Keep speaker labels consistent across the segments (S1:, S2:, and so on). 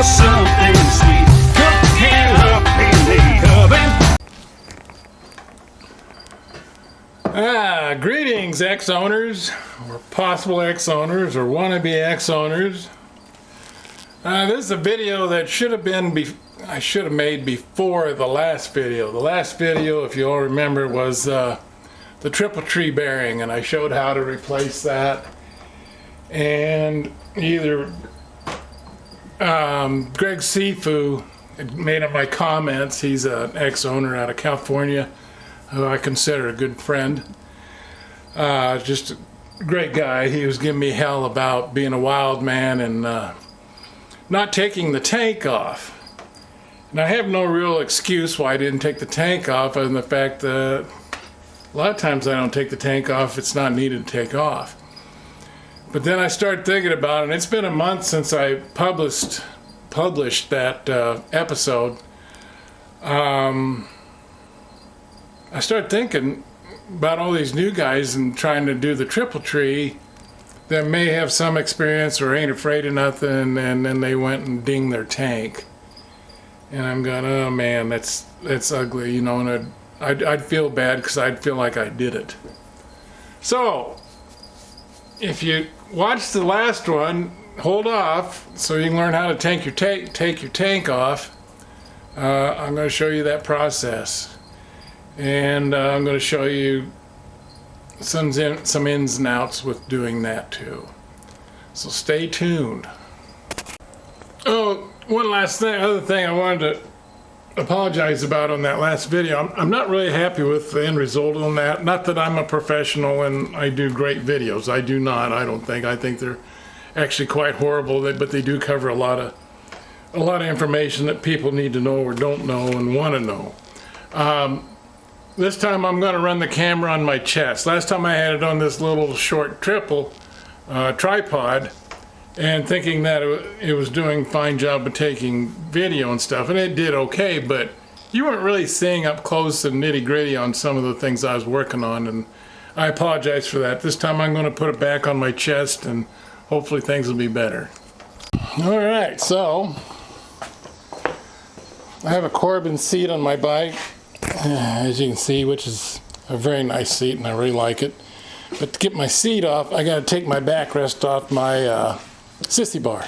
S1: just something sweet cooking up in the oven.
S2: Greetings, ex-owners, or possible ex-owners, or wannabe ex-owners. This is a video that I should have made before the last video. The last video, if you all remember, was the triple tree bearing, and I showed how to replace that. And either Greg Sifu made up my comments. He's an ex-owner out of California who I consider a good friend. Just a great guy. He was giving me hell about being a wild man and not taking the tank off. And I have no real excuse why I didn't take the tank off, other than the fact that a lot of times I don't take the tank off, it's not needed to take off. But then I started thinking about it, and it's been a month since I published that episode. I started thinking about all these new guys and trying to do the triple tree that may have some experience or ain't afraid of nothing, and then they went and dinged their tank. And I'm going, oh man, that's ugly, you know, and I'd feel bad because I'd feel like I did it. So, if you watch the last one, hold off so you can learn how to take your tank off. I'm going to show you that process. And I'm going to show you some ins and outs with doing that too. So stay tuned. Oh, one last other thing I wanted to apologize about on that last video. I'm not really happy with the end result on that. Not that I'm a professional and I do great videos. I do not. I don't think. I think they're actually quite horrible. But they do cover a lot of information that people need to know or don't know and want to know. This time I'm going to run the camera on my chest. Last time I had it on this little short triple tripod, and thinking that it was doing a fine job of taking video and stuff, and it did okay, but you weren't really seeing up close and nitty-gritty on some of the things I was working on, and I apologize for that. This time I'm going to put it back on my chest, and hopefully things will be better. Alright, so I have a Corbin seat on my bike, as you can see, which is a very nice seat, and I really like it. But to get my seat off, I got to take my backrest off my sissy bar.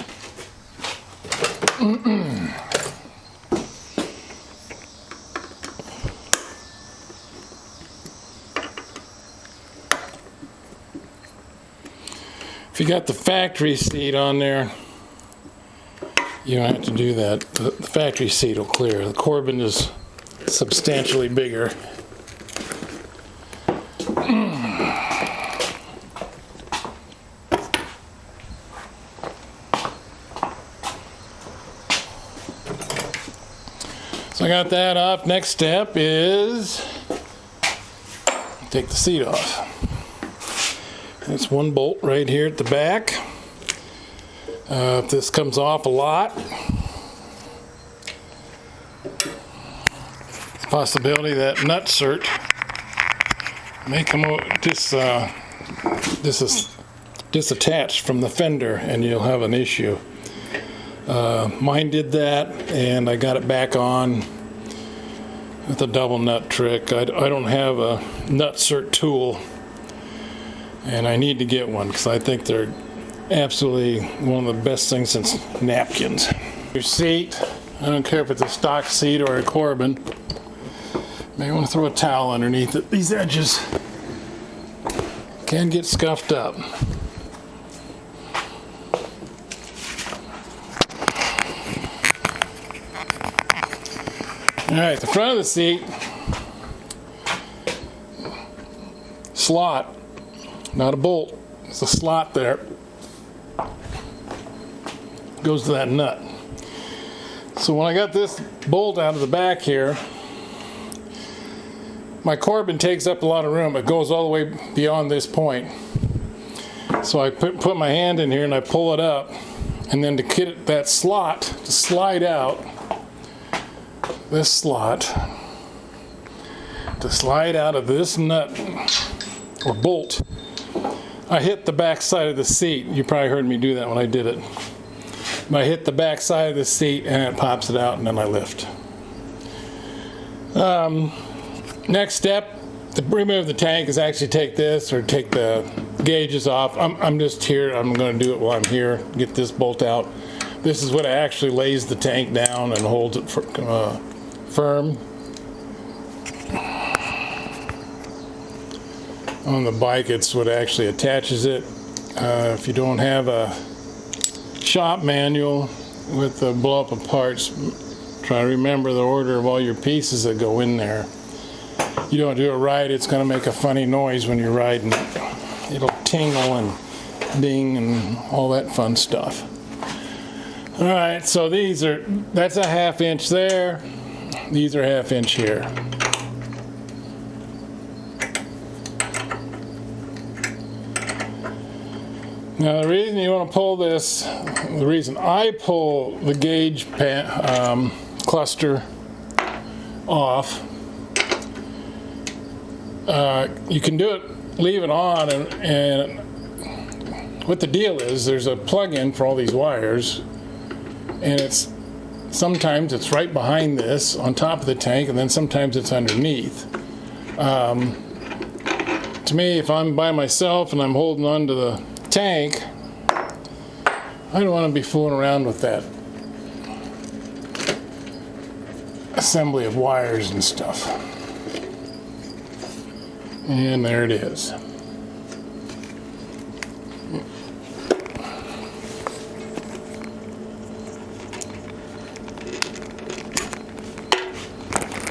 S2: If you got the factory seat on there, you don't have to do that. The factory seat will clear. The Corbin is substantially bigger. So I got that off. Next step is take the seat off. That's one bolt right here at the back. If this comes off a lot, possibility that nut cert may come disattached from the fender, and you'll have an issue. Mine did that, and I got it back on with a double nut trick. I don't have a nut cert tool, and I need to get one because I think they're absolutely one of the best things since napkins. Your seat, I don't care if it's a stock seat or a Corbin. May want to throw a towel underneath it. These edges can get scuffed up. Alright, the front of the seat, slot, not a bolt, it's a slot there. Goes to that nut. So when I got this bolt out of the back here, my Corbin takes up a lot of room. It goes all the way beyond this point. So I put my hand in here and I pull it up, and then to get that slot to slide out, this slot to slide out of this nut or bolt, I hit the back side of the seat. You probably heard me do that when I did it. I hit the back side of the seat and it pops it out, and then I lift. Next step to remove the tank is actually take this or take the gauges off. I'm just here. I'm going to do it while I'm here. Get this bolt out. This is what actually lays the tank down and holds it firm. On the bike, it's what actually attaches it. If you don't have a shop manual with the blow up of parts, try to remember the order of all your pieces that go in there. You don't do it right, it's going to make a funny noise when you're riding. It'll tingle and ding and all that fun stuff. All right, so that's a 1/2 inch there. These are 1/2 inch here. Now the reason you want to pull this, the reason I pull the gauge cluster off, you can do it, leave it on, and what the deal is, there's a plug-in for all these wires, and sometimes it's right behind this on top of the tank, and then sometimes it's underneath. To me, if I'm by myself and I'm holding on to the tank, I don't want to be fooling around with that assembly of wires and stuff. And there it is.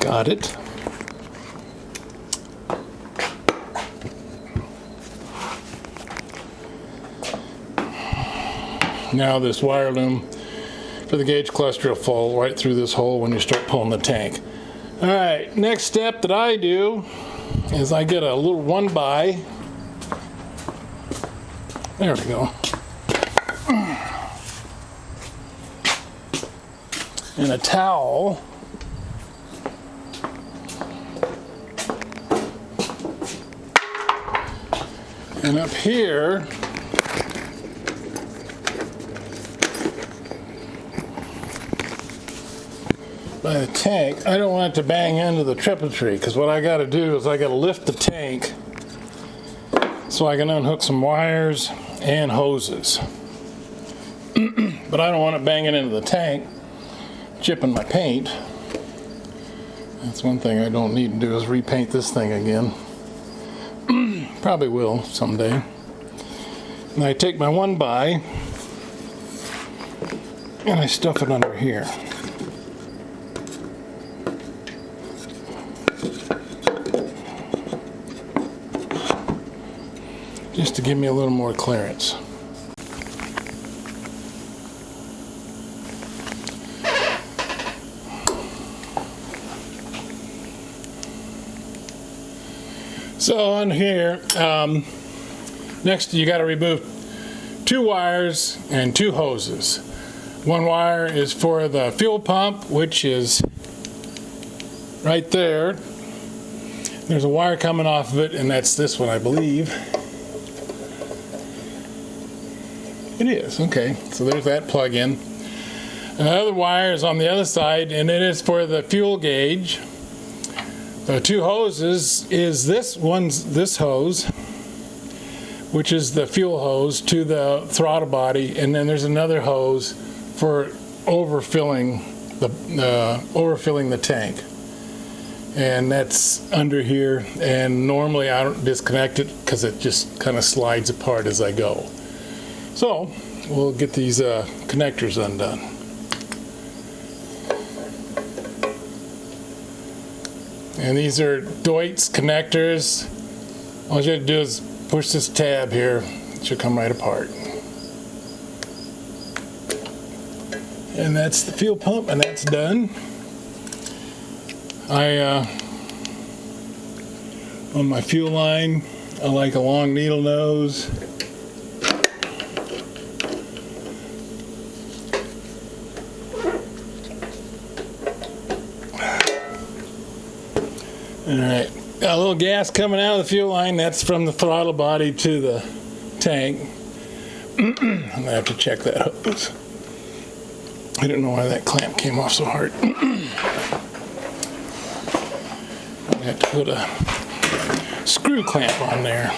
S2: Got it. Now this wire loom for the gauge cluster will fall right through this hole when you start pulling the tank. All right, next step that I do is I get a little 1x. There we go. And a towel. And up here, by the tank, I don't want it to bang into the triple tree, because what I got to do is I got to lift the tank so I can unhook some wires and hoses. But I don't want it banging into the tank, chipping my paint. That's one thing I don't need to do, is repaint this thing again. Probably will someday. And I take my 1x and I stuff it under here. Just to give me a little more clearance. So on here, next you got to remove 2 wires and 2 hoses. One wire is for the fuel pump, which is right there. There's a wire coming off of it, and that's this one, I believe. It is, okay. So there's that plug-in. Another wire is on the other side, and it is for the fuel gauge. The 2 hoses is this hose, which is the fuel hose to the throttle body, and then there's another hose for overfilling the tank. And that's under here, and normally I don't disconnect it because it just kind of slides apart as I go. So we'll get these connectors undone. And these are Deutz connectors. All you have to do is push this tab here, it should come right apart. And that's the fuel pump, and that's done. On my fuel line, I like a long needle nose. Alright, got a little gas coming out of the fuel line. That's from the throttle body to the tank. I'm going to have to check that hose. I don't know why that clamp came off so hard. I had to put a screw clamp on there.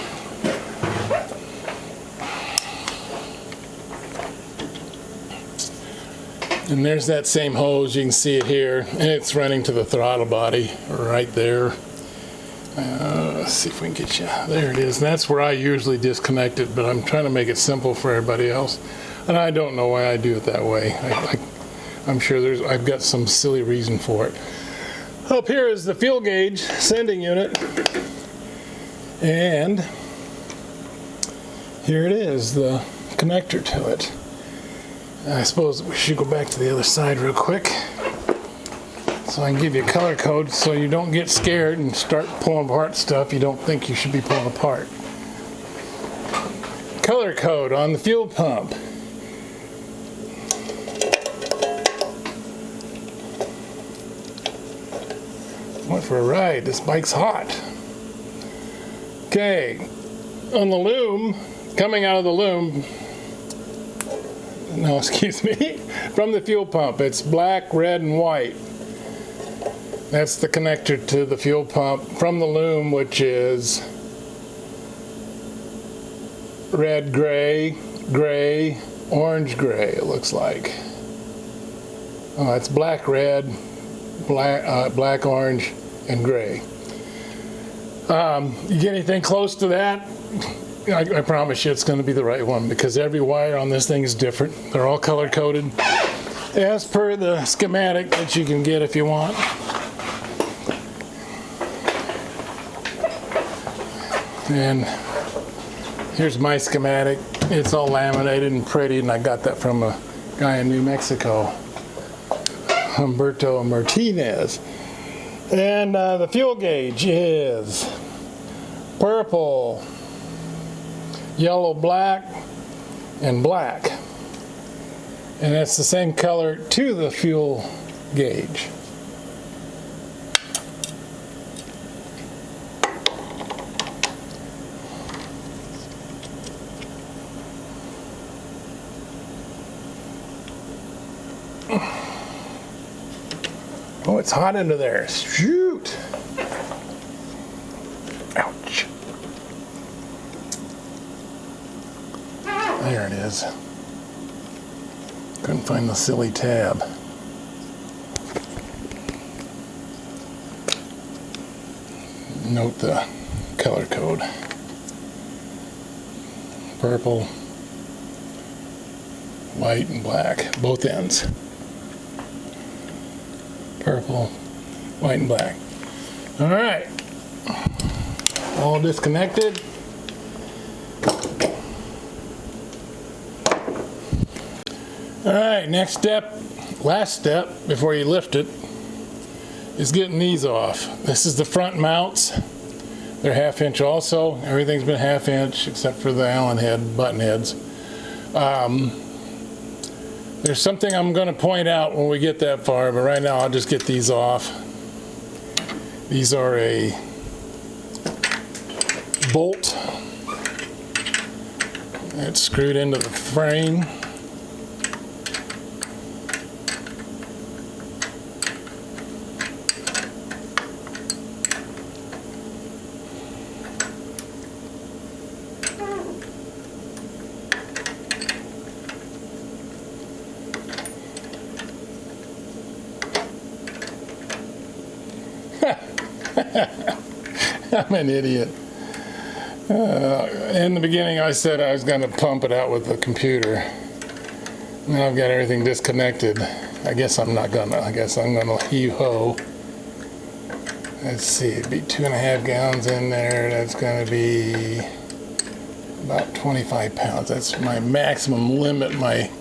S2: And there's that same hose, you can see it here, and it's running to the throttle body right there. Let's see if we can get you, there it is. And that's where I usually disconnect it, but I'm trying to make it simple for everybody else. And I don't know why I do it that way. I'm sure I've got some silly reason for it. Up here is the fuel gauge sending unit. And here it is, the connector to it. I suppose we should go back to the other side real quick so I can give you a color code so you don't get scared and start pulling apart stuff you don't think you should be pulling apart. Color code on the fuel pump. Went for a ride. This bike's hot. Okay, on the loom, coming out of the loom, no, excuse me, from the fuel pump, it's black, red, and white. That's the connector to the fuel pump from the loom, which is red, gray, gray, orange, gray, it looks like. Oh, it's black, red, black, orange, and gray. You get anything close to that, I promise you it's going to be the right one, because every wire on this thing is different. They're all color coded as per the schematic that you can get if you want. And here's my schematic. It's all laminated and pretty, and I got that from a guy in New Mexico, Humberto Martinez. And the fuel gauge is purple, yellow, black, and black. And it's the same color to the fuel gauge. Oh, it's hot under there. Shoot! Ouch. There it is. Couldn't find the silly tab. Note the color code. Purple, white, and black, both ends. Purple, white, and black. All right. All disconnected. All right, next step, last step before you lift it, is getting these off. This is the front mounts. They're 1/2 inch also. Everything's been 1/2 inch except for the Allen head button heads. There's something I'm going to point out when we get that far, but right now I'll just get these off. These are a bolt that's screwed into the frame. I'm an idiot. In the beginning I said I was going to pump it out with the computer. Now I've got everything disconnected. I guess I'm not gonna. I guess I'm gonna heave-ho. Let's see, it'd be 2.5 gallons in there. That's gonna be about 25 pounds. That's my maximum limit. My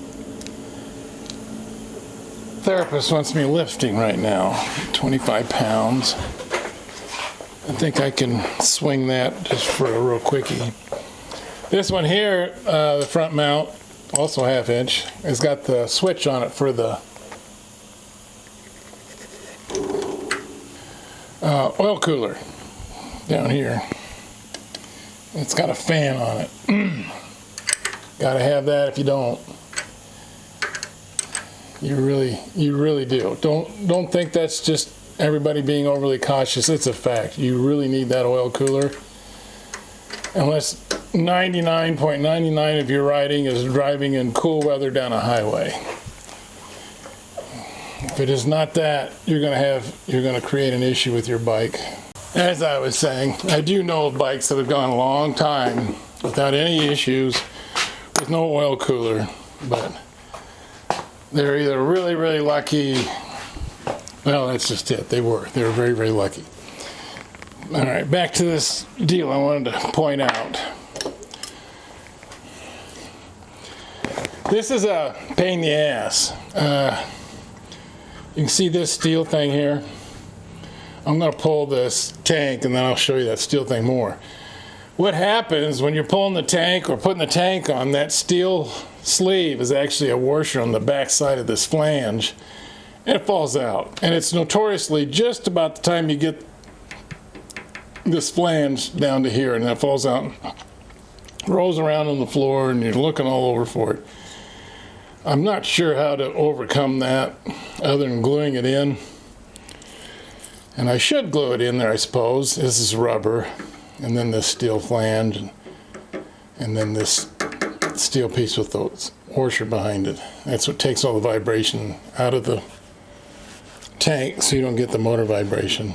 S2: therapist wants me lifting right now, 25 pounds. I think I can swing that just for a real quickie. This one here, the front mount, also 1/2 inch, has got the switch on it for the oil cooler down here. It's got a fan on it. Gotta have that if you don't. You really do. Don't think that's just everybody being overly cautious. It's a fact. You really need that oil cooler. Unless 99.99 of your riding is driving in cool weather down a highway. If it is not that, you're going to create an issue with your bike. As I was saying, I do know of bikes that have gone a long time without any issues with no oil cooler, but they're either really lucky. Well, that's just it. They were very lucky. All right, back to this deal I wanted to point out. This is a pain in the ass. You can see this steel thing here. I'm going to pull this tank and then I'll show you that steel thing more. What happens when you're pulling the tank or putting the tank on, that steel sleeve is actually a washer on the back side of this flange, and it falls out. And it's notoriously just about the time you get this flange down to here, and that falls out, rolls around on the floor, and you're looking all over for it. I'm not sure how to overcome that other than gluing it in. And I should glue it in there, I suppose. This is rubber, and then this steel flange, and then this steel piece with the washer behind it. That's what takes all the vibration out of the tank so you don't get the motor vibration.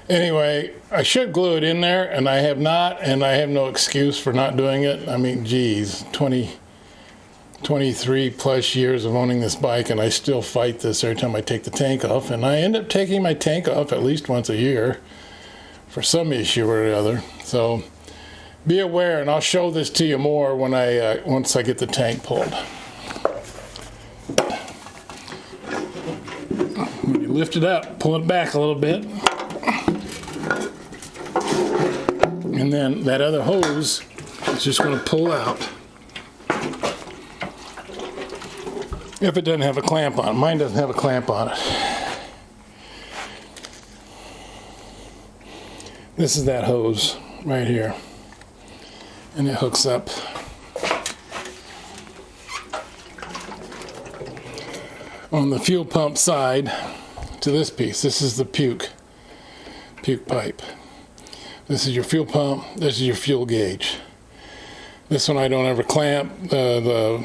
S2: Anyway, I should glue it in there, and I have not, and I have no excuse for not doing it. I mean, geez, 23 plus years of owning this bike, and I still fight this every time I take the tank off, and I end up taking my tank off at least once a year for some issue or other. So be aware, and I'll show this to you more when once I get the tank pulled. When you lift it up, pull it back a little bit, and then that other hose is just going to pull out. If it doesn't have a clamp on it. Mine doesn't have a clamp on it. This is that hose right here. And it hooks up on the fuel pump side to this piece. This is the puke pipe. This is your fuel pump. This is your fuel gauge. This one I don't ever clamp. The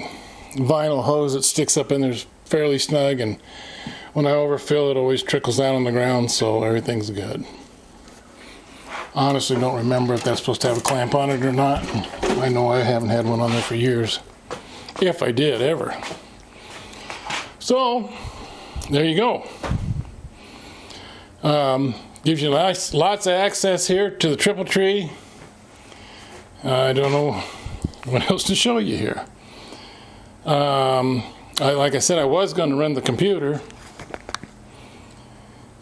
S2: vinyl hose that sticks up in there is fairly snug, and when I overfill it always trickles down on the ground, so everything's good. Honestly don't remember if that's supposed to have a clamp on it or not. I know I haven't had one on there for years, if I did ever. So there you go. Gives you lots of access here to the triple tree. I don't know what else to show you here. Like I said, I was going to run the computer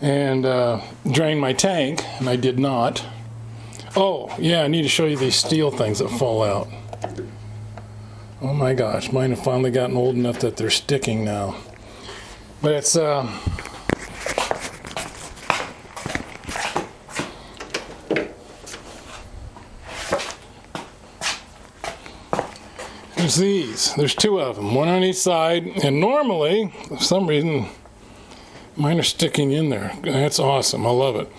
S2: and drain my tank, and I did not. Oh, yeah, I need to show you these steel things that fall out. Oh my gosh, mine have finally gotten old enough that they're sticking now. But it's there's these. There's two of them, one on each side, and normally, for some reason, mine are sticking in there. That's awesome. I love it.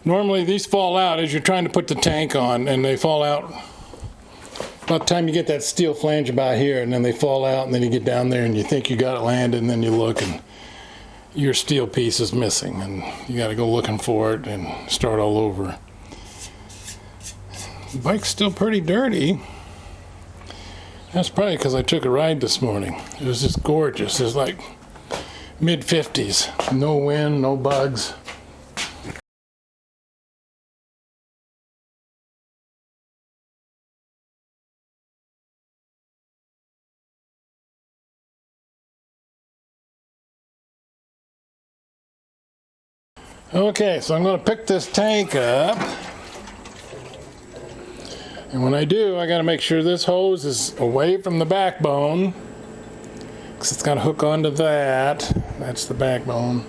S2: Normally, these fall out as you're trying to put the tank on, and they fall out about the time you get that steel flange about here, and then they fall out, and then you get down there, and you think you got it landed, and then you look, and your steel piece is missing, and you got to go looking for it and start all over. The bike's still pretty dirty. That's probably because I took a ride this morning. It was just gorgeous. It was like mid-50s. No wind, no bugs. Okay, so I'm going to pick this tank up. And when I do, I got to make sure this hose is away from the backbone, because it's got to hook onto that. That's the backbone.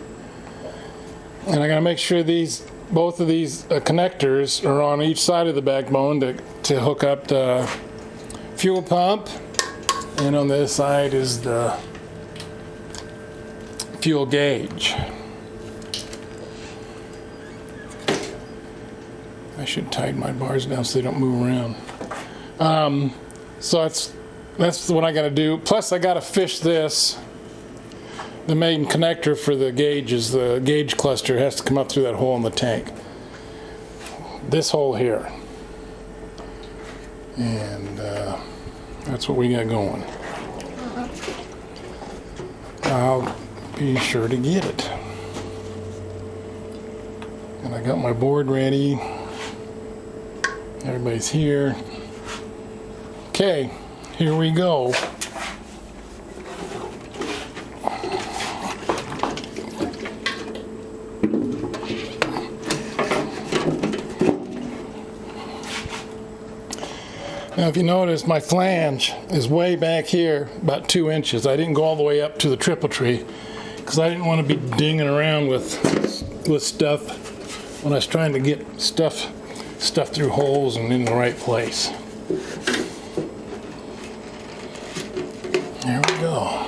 S2: And I got to make sure both of these connectors are on each side of the backbone to hook up the fuel pump. And on this side is the fuel gauge. I should tighten my bars down so they don't move around. So that's what I got to do. Plus I got to fish this. The main connector for the gauge is the gauge cluster has to come up through that hole in the tank. This hole here. And that's what we got going. I'll be sure to get it. And I got my board ready. Everybody's here. Okay, here we go. Now if you notice, my flange is way back here, about 2 inches. I didn't go all the way up to the triple tree because I didn't want to be dinging around with stuff when I was trying to get stuff through holes and in the right place. There we go.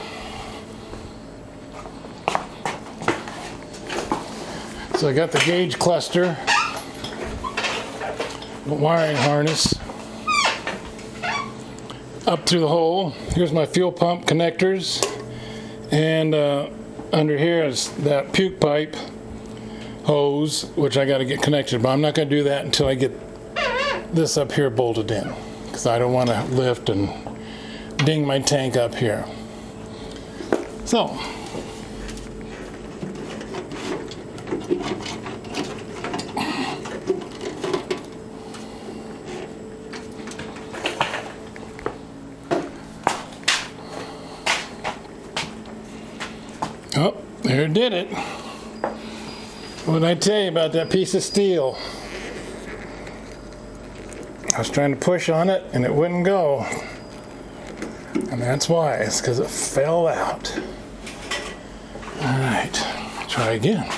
S2: So I got the gauge cluster, the wiring harness up through the hole. Here's my fuel pump connectors, and under here is that puke pipe hose, which I got to get connected, but I'm not going to do that until I get this up here bolted in, because I don't want to lift and ding my tank up here. So oh, there it did it. What did I tell you about that piece of steel? I was trying to push on it and it wouldn't go. And that's why. It's because it fell out. All right, try again.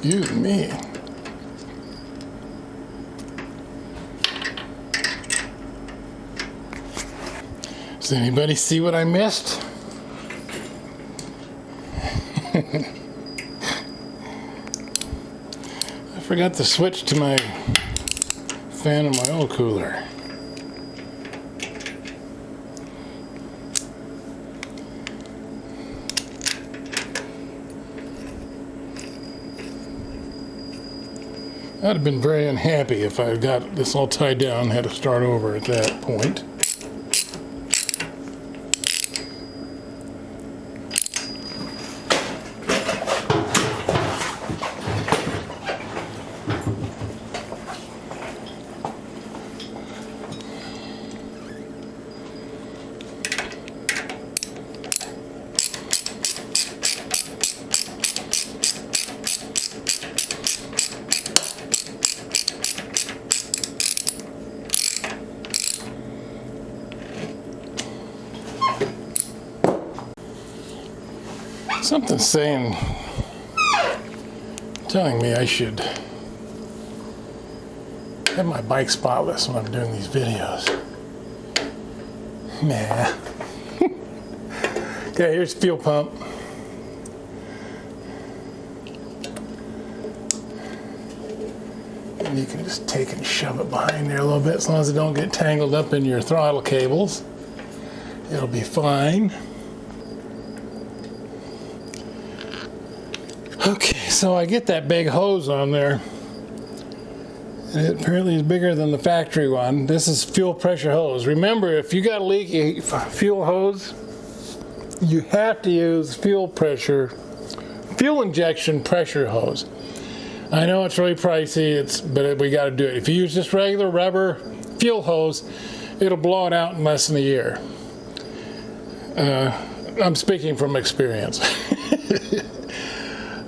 S2: Excuse me. Does anybody see what I missed? I forgot to switch to my fan of my oil cooler. I'd have been very unhappy if I got this all tied down and had to start over at that point. Something's telling me I should have my bike spotless when I'm doing these videos. Nah. Okay, here's fuel pump. And you can just take and shove it behind there a little bit, as long as it don't get tangled up in your throttle cables. It'll be fine. Okay, so I get that big hose on there. It apparently is bigger than the factory one. This is fuel pressure hose. Remember, if you got a leaky fuel hose, you have to use fuel injection pressure hose. I know it's really pricey, but we got to do it. If you use just regular rubber fuel hose, it'll blow it out in less than a year. I'm speaking from experience.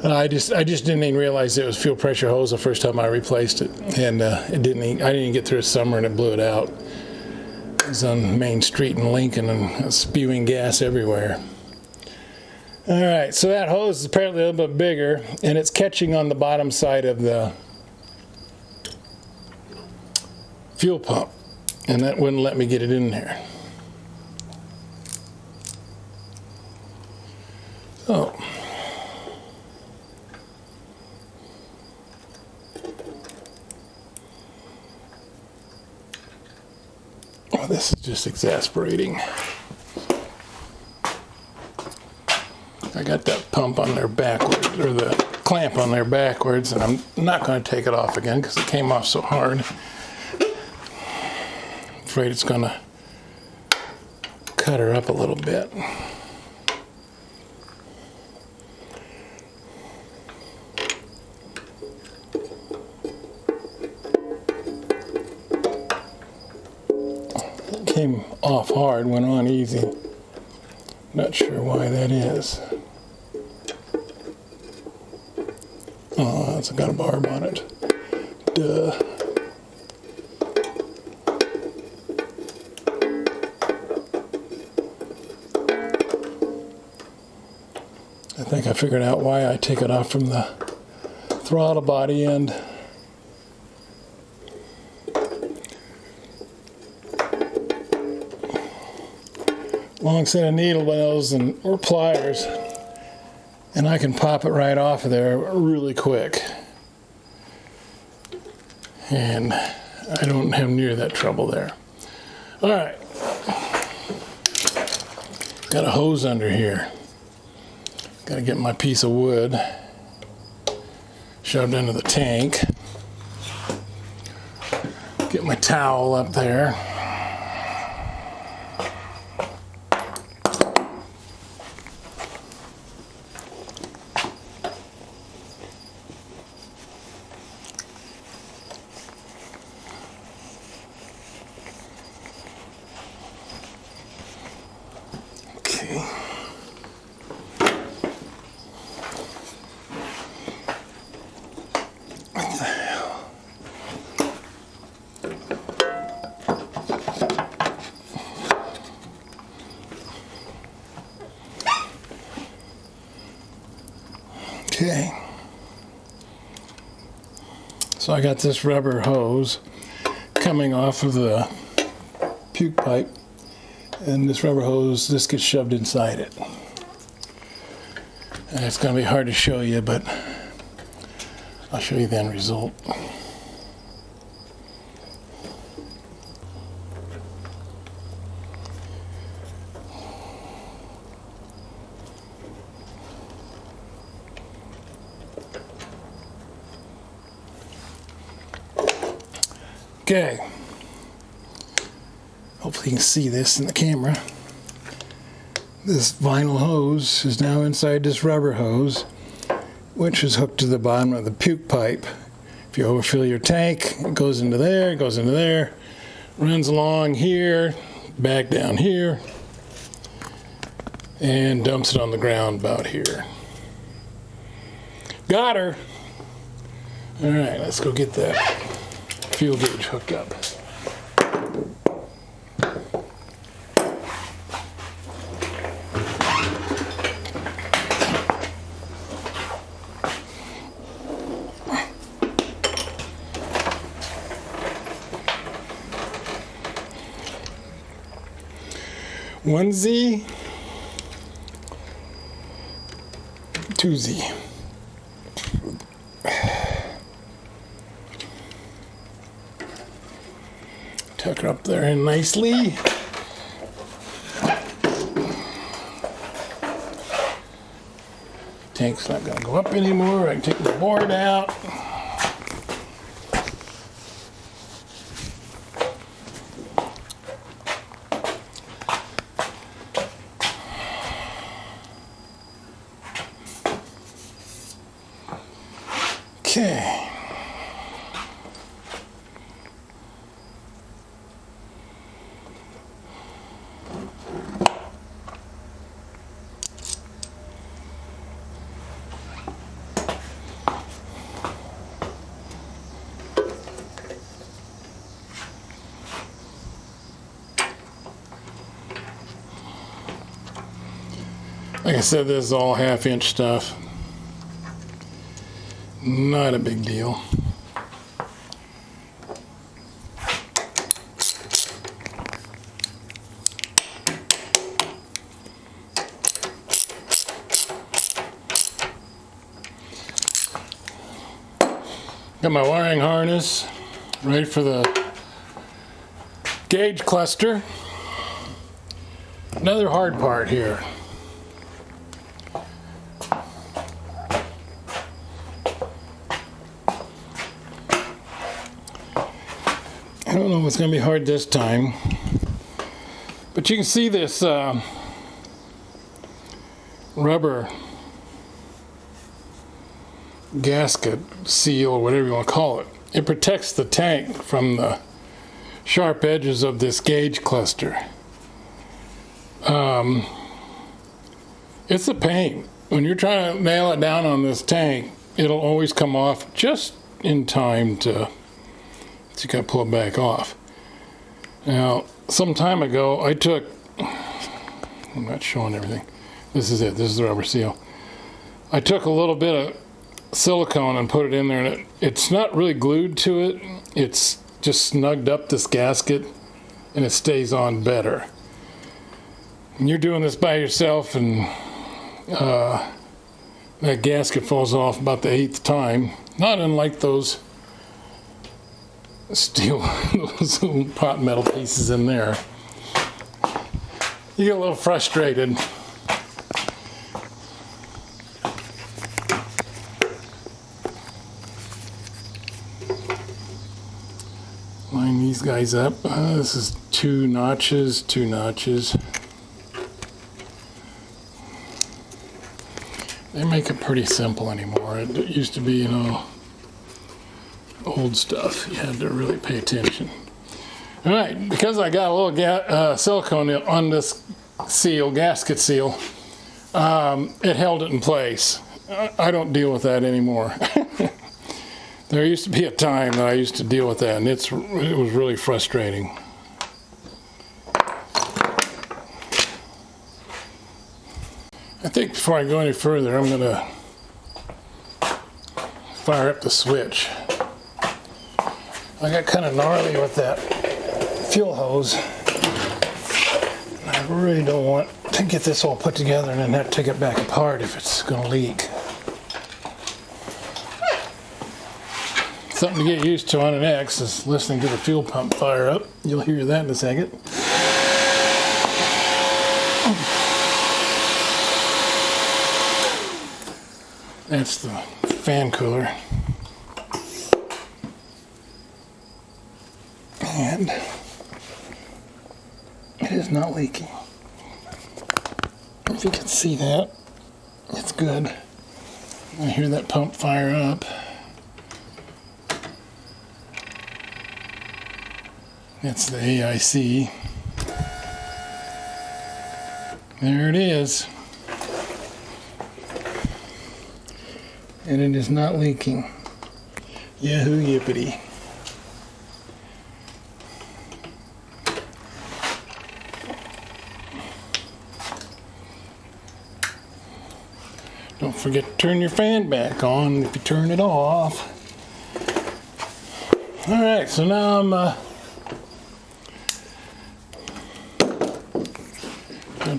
S2: I just didn't even realize it was fuel pressure hose the first time I replaced it, and I didn't even get through a summer and it blew it out. It was on Main Street in Lincoln and spewing gas everywhere. All right, so that hose is apparently a little bit bigger, and it's catching on the bottom side of the fuel pump, and that wouldn't let me get it in there. So, oh, this is just exasperating. I got that pump on there backwards, or the clamp on there backwards, and I'm not going to take it off again because it came off so hard. I'm afraid it's going to cut her up a little bit. It came off hard, went on easy. Not sure why that is. Oh, it's got a barb on it. Duh. I think I figured out why I take it off from the throttle body end. Long set of needle nails or pliers, and I can pop it right off of there really quick, and I don't have near that trouble there. All right, got a hose under here. Got to get my piece of wood shoved into the tank. Get my towel up there. Okay, so I got this rubber hose coming off of the puke pipe, and this rubber hose, this gets shoved inside it. And it's going to be hard to show you, but I'll show you the end result. Okay, hopefully you can see this in the camera. This vinyl hose is now inside this rubber hose, which is hooked to the bottom of the puke pipe. If you overfill your tank, it goes into there, runs along here, back down here, and dumps it on the ground about here. Got her! All right, let's go get that fuel gauge hooked up. One Z, 2Z. tuck her up there in nicely. Tank's not going to go up anymore. I can take the board out. Okay. Like I said, this is all half-inch stuff. Not a big deal. Got my wiring harness ready for the gauge cluster. Another hard part here. I don't know if it's going to be hard this time, but you can see this rubber gasket seal, or whatever you want to call it. It protects the tank from the sharp edges of this gauge cluster. It's a pain. When you're trying to nail it down on this tank, it'll always come off just in time to, so you gotta pull it back off. Now, some time ago, I took, I'm not showing everything. This is it, this is the rubber seal. I took a little bit of silicone and put it in there, and it's not really glued to it. It's just snugged up this gasket, and it stays on better. And you're doing this by yourself, and that gasket falls off about the 8th time. Not unlike those steel, those little pot metal pieces in there. You get a little frustrated. Line these guys up. This is 2 notches, 2 notches. They make it pretty simple anymore. It used to be, you know, old stuff. You had to really pay attention. All right, because I got a little silicone on this seal, gasket seal, it held it in place. I don't deal with that anymore. There used to be a time that I used to deal with that, and it was really frustrating. I think before I go any further, I'm going to fire up the switch. I got kind of gnarly with that fuel hose. I really don't want to get this all put together and then have to take it back apart if it's going to leak. Something to get used to on an X is listening to the fuel pump fire up. You'll hear that in a second. That's the fan cooler. And it is not leaking. If you can see that, it's good. I hear that pump fire up. That's the AIC. There it is. And it is not leaking. Yahoo yippity. Don't forget to turn your fan back on if you turn it off. Alright, so now I'm going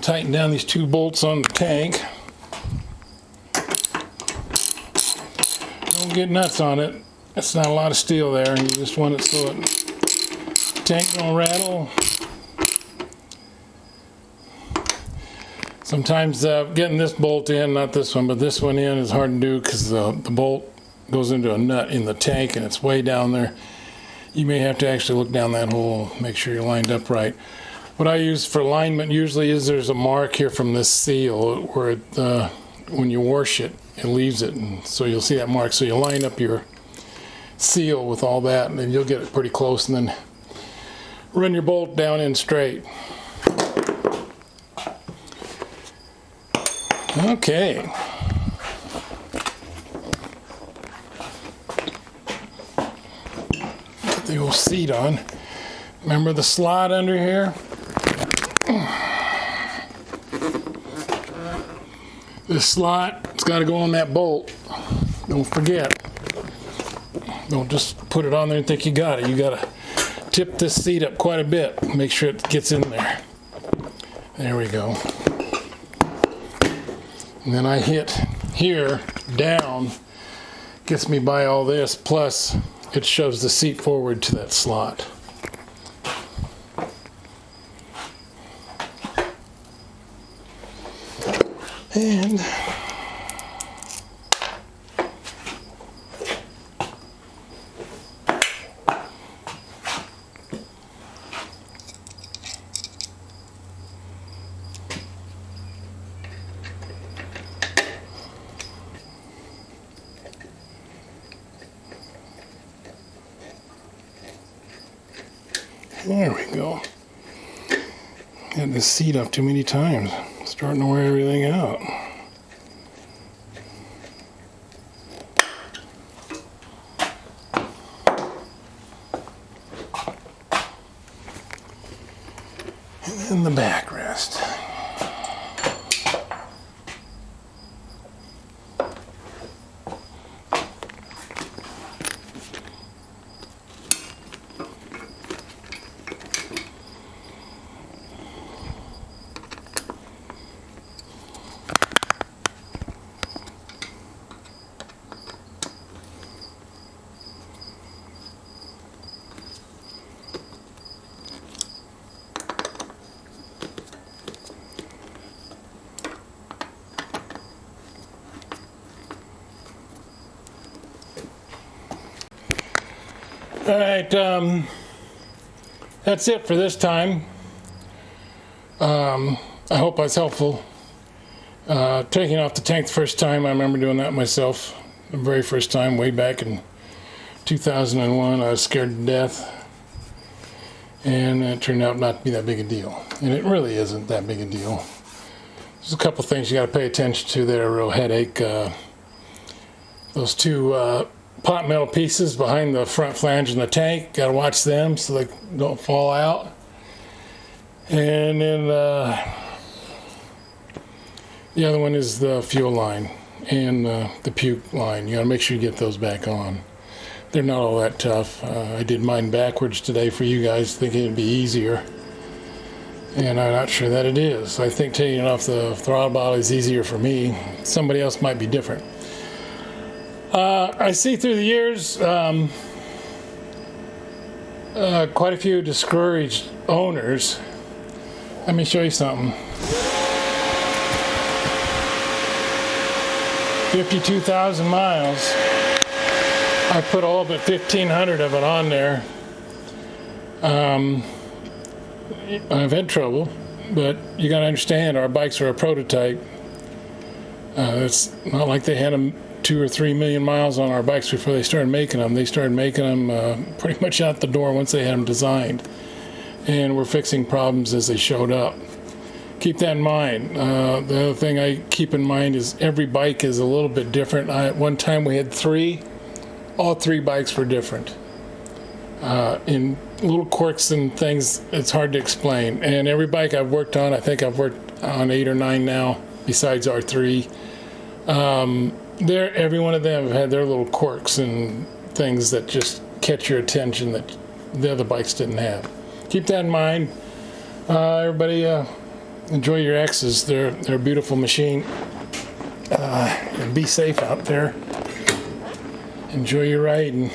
S2: to tighten down these 2 bolts on the tank. Don't get nuts on it. It's not a lot of steel there, and you just want it so it tank don't rattle. Sometimes getting this bolt in, not this one, but this one in is hard to do because the bolt goes into a nut in the tank and it's way down there. You may have to actually look down that hole, make sure you're lined up right. What I use for alignment usually is there's a mark here from this seal where it, when you wash it, it leaves it, and so you'll see that mark. So you line up your seal with all that, and then you'll get it pretty close, and then run your bolt down in straight. Okay. Put the old seat on. Remember the slot under here? This slot, it's got to go on that bolt. Don't forget. Don't just put it on there and think you got it. You got to tip this seat up quite a bit. Make sure it gets in there. There we go. And then I hit here, down, gets me by all this, plus it shoves the seat forward to that slot. And there we go. Had this seat up too many times. Starting to wear everything out. And then the backrest. All right, that's it for this time. I hope I was helpful. Taking off the tank the first time, I remember doing that myself. The very first time, way back in 2001, I was scared to death. And it turned out not to be that big a deal. And it really isn't that big a deal. There's a couple things you got to pay attention to that are a real headache. Those two pot metal pieces behind the front flange in the tank, got to watch them so they don't fall out. And then the other one is the fuel line and the puke line. You got to make sure you get those back on. They're not all that tough. I did mine backwards today for you guys, thinking it'd be easier, and I'm not sure that it is. I think taking it off the throttle body is easier for me. Somebody else might be different. I see through the years quite a few discouraged owners. Let me show you something. 52,000 miles. I put all but 1,500 of it on there. I've had trouble, but you got to understand our bikes are a prototype. It's not like they had them 2 or 3 million miles on our bikes before they started making them. They started making them pretty much out the door once they had them designed, and we're fixing problems as they showed up. Keep that in mind. The other thing I keep in mind is every bike is a little bit different. At one time we had 3. All 3 bikes were different. In little quirks and things, it's hard to explain. And every bike I've worked on, I think I've worked on 8 or 9 now, besides R3. Every one of them have had their little quirks and things that just catch your attention that the other bikes didn't have. Keep that in mind. Everybody, enjoy your X's. They're a beautiful machine. And be safe out there. Enjoy your ride. And